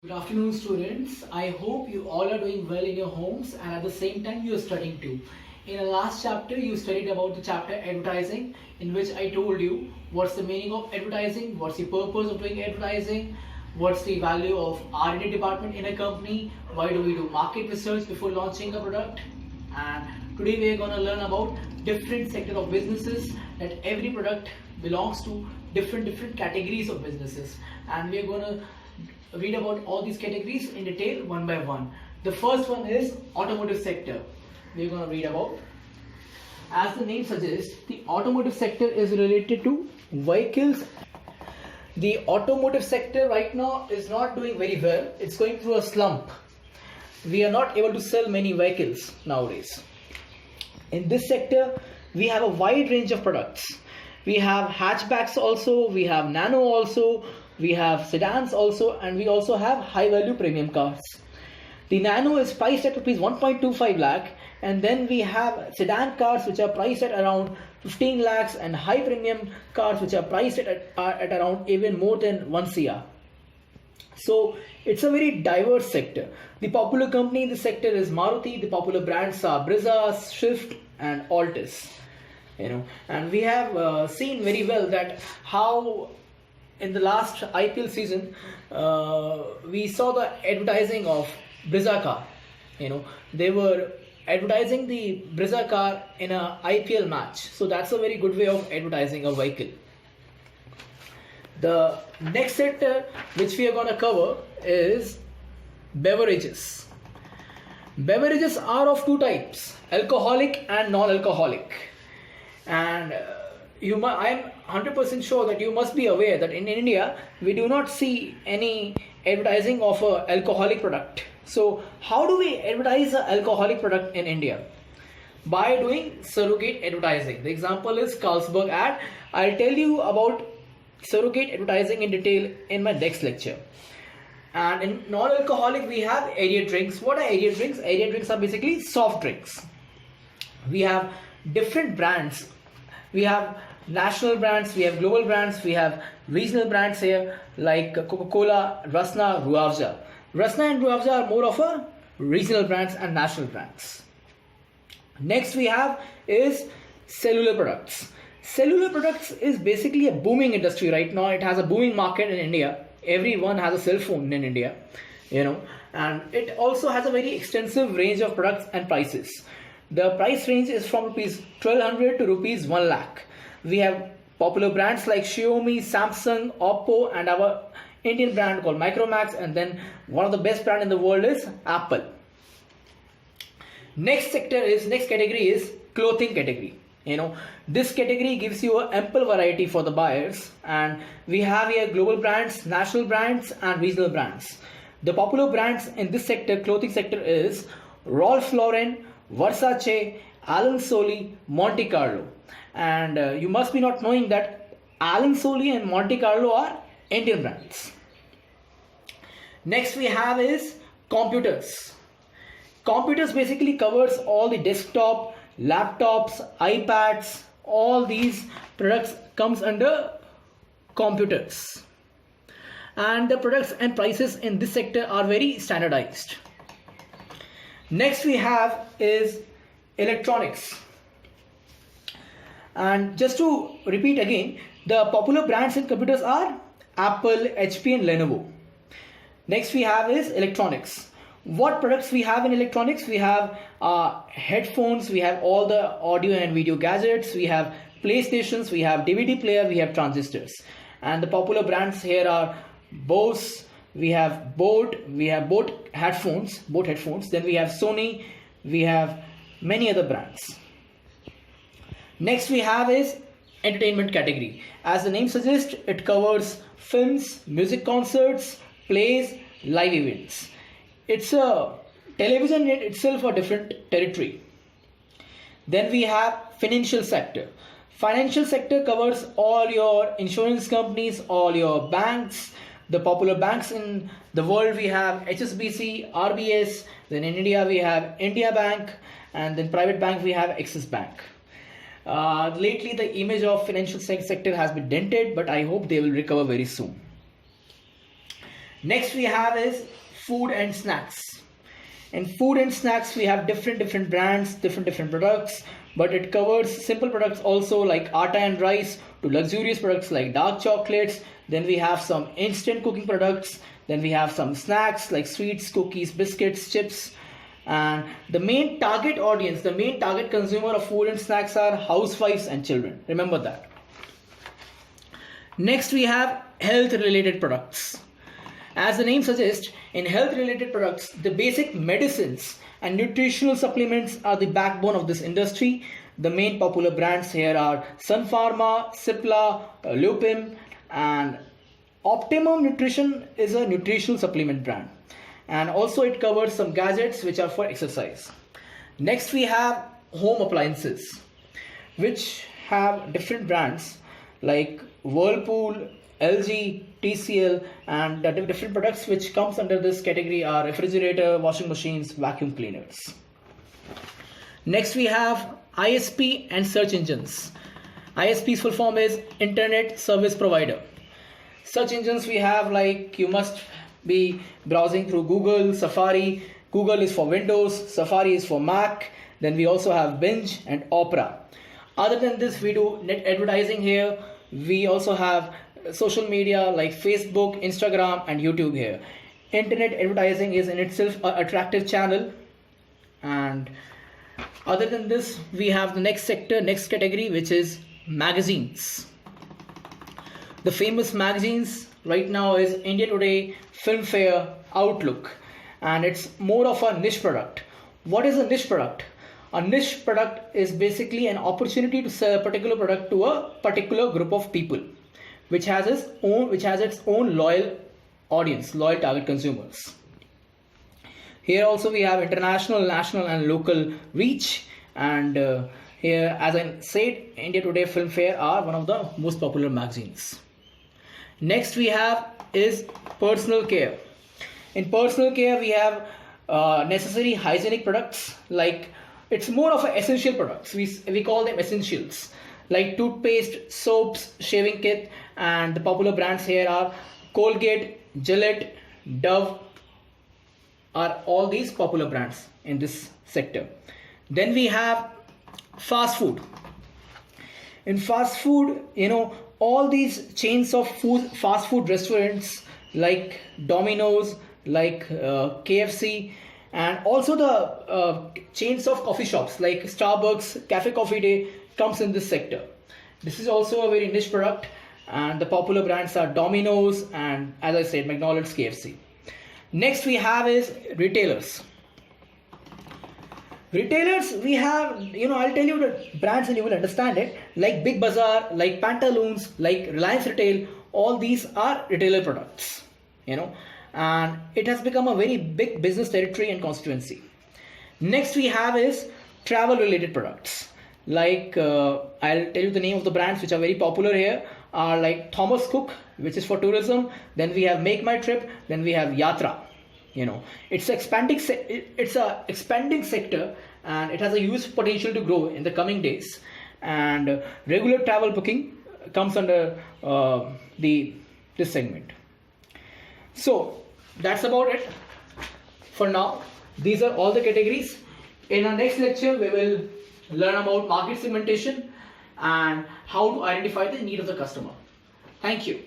Good afternoon, students. I hope you all are doing well in your homes and at the same time you are studying too. In the last chapter, you studied about the chapter advertising, in which I told you what's the meaning of advertising, what's the purpose of doing advertising, what's the value of R&D department in a company, why do we do market research before launching a product, and today we are going to learn about different sector of businesses, that every product belongs to different categories of businesses, and we are going to read about all these categories in detail one by one. The first one is automotive sector. We're going to read about. As the name suggests, the automotive sector is related to vehicles. The automotive sector right now is not doing very well. It's going through a slump. We are not able to sell many vehicles nowadays. In this sector, we have a wide range of products. We have hatchbacks also, we have nano also, we have sedans also, and we also have high value premium cars. The nano is priced at rupees 1.25 lakh, and then we have sedan cars which are priced at around 15 lakhs, and high premium cars which are priced at around even more than 1 CR. So it's a very diverse sector. The popular company in the sector is Maruti. The popular brands are Brezza, Swift, and Altis. And we have seen very well that how in the last IPL season we saw the advertising of Brezza car. They were advertising the Brezza car in a IPL match. So that's a very good way of advertising a vehicle. The next sector which we are going to cover is beverages. Beverages are of two types, alcoholic and non-alcoholic. And I am 100% sure that you must be aware that in India we do not see any advertising of an alcoholic product. So how do we advertise an alcoholic product in India? By doing surrogate advertising. The example is Carlsberg ad. I'll tell you about surrogate advertising in detail in my next lecture. And in non-alcoholic we have area drinks. What are area drinks? Area drinks are basically soft drinks. We have different brands. We have national brands, we have global brands, we have regional brands here like Coca-Cola, Rasna, Ruah Afza. Rasna and Ruah Afza are more of a regional brands and national brands. Next we have is cellular products. Cellular products is basically a booming industry right now. It has a booming market in India. Everyone has a cell phone in India, and it also has a very extensive range of products and prices. The price range is from rupees 1200 to rupees 1 lakh. We have popular brands like Xiaomi, Samsung, Oppo, and our Indian brand called Micromax, and then one of the best brand in the world is Apple. Next category is clothing category. This category gives you an ample variety for the buyers, and we have here global brands, national brands, and regional brands. The popular brands in this sector, clothing sector, is Ralph Lauren, Versace, Allen Solly, Monte Carlo. And you must be not knowing that Allen Solly and Monte Carlo are Indian brands. Next we have is computers. Computers basically covers all the desktop, laptops, iPads, all these products comes under computers. And the products and prices in this sector are very standardized. Next we have is electronics. And just to repeat again, the popular brands in computers are Apple, HP, and Lenovo. Next we have is electronics. What products we have in electronics? We have headphones, we have all the audio and video gadgets, we have PlayStations, we have DVD player, we have transistors. And the popular brands here are Bose, we have Boat headphones, then we have Sony, we have many other brands. Next we have is entertainment category. As the name suggests, it covers films, music concerts, plays, live events. It's a television in itself a different territory. Then we have financial sector. Financial sector covers all your insurance companies, all your banks. The popular banks in the world, we have HSBC, RBS, then in India we have India Bank, and then private bank we have Axis Bank. Lately the image of financial sector has been dented, but I hope they will recover very soon. Next we have is food and snacks. In food and snacks, we have different brands, different products, but it covers simple products also like atta and rice to luxurious products like dark chocolates. Then we have some instant cooking products. Then we have some snacks like sweets, cookies, biscuits, chips. And the main target audience, the main target consumer of food and snacks are housewives and children. Remember that. Next, we have health related products. As the name suggests, in health related products, the basic medicines and nutritional supplements are the backbone of this industry. The main popular brands here are Sun Pharma, Cipla, Lupin, and Optimum Nutrition is a nutritional supplement brand. And also it covers some gadgets which are for exercise. Next we have home appliances, which have different brands like Whirlpool, LG, TCL, and the different products which comes under this category are refrigerator, washing machines, vacuum cleaners. Next we have ISP and search engines. ISP's full form is Internet Service Provider. Search engines we have like you must be browsing through Google, Safari. Google is for Windows, Safari is for Mac. Then we also have Bing and Opera. Other than this, we do net advertising here. We also have social media like Facebook, Instagram, and YouTube here. Internet advertising is in itself an attractive channel. And other than this, we have the next sector, next category, which is magazines. The famous magazines right now is India Today, Filmfare, Outlook, and it's more of a niche product. What is a niche product? A niche product is basically an opportunity to sell a particular product to a particular group of people, which has its own loyal audience, loyal target consumers. Here also we have international, national, and local reach, and here, as I said, India Today, Filmfare are one of the most popular magazines. Next we have is personal care. In personal care we have necessary hygienic products, like it's more of an essential products. We call them essentials, like toothpaste, soaps, shaving kit, and the popular brands here are Colgate, Gillette, Dove, are all these popular brands in this sector. Then we have fast food. In fast food, all these chains of fast food restaurants like Domino's, like KFC, and also the chains of coffee shops like Starbucks, Cafe Coffee Day comes in this sector. This is also a very niche product, and the popular brands are Domino's and, as I said, McDonald's, KFC. Next we have is retailers. Retailers, we have, I'll tell you the brands and you will understand it, like Big Bazaar, like Pantaloons, like Reliance Retail. All these are retailer products, and it has become a very big business territory and constituency. Next we have is travel related products, like I'll tell you the name of the brands which are very popular here are like Thomas Cook, which is for tourism. Then we have Make My Trip. Then we have Yatra. It's a expanding sector, and it has a huge potential to grow in the coming days. And regular travel booking comes under this segment. So that's about it for now. These are all the categories. In our next lecture, we will learn about market segmentation and how to identify the need of the customer. Thank you.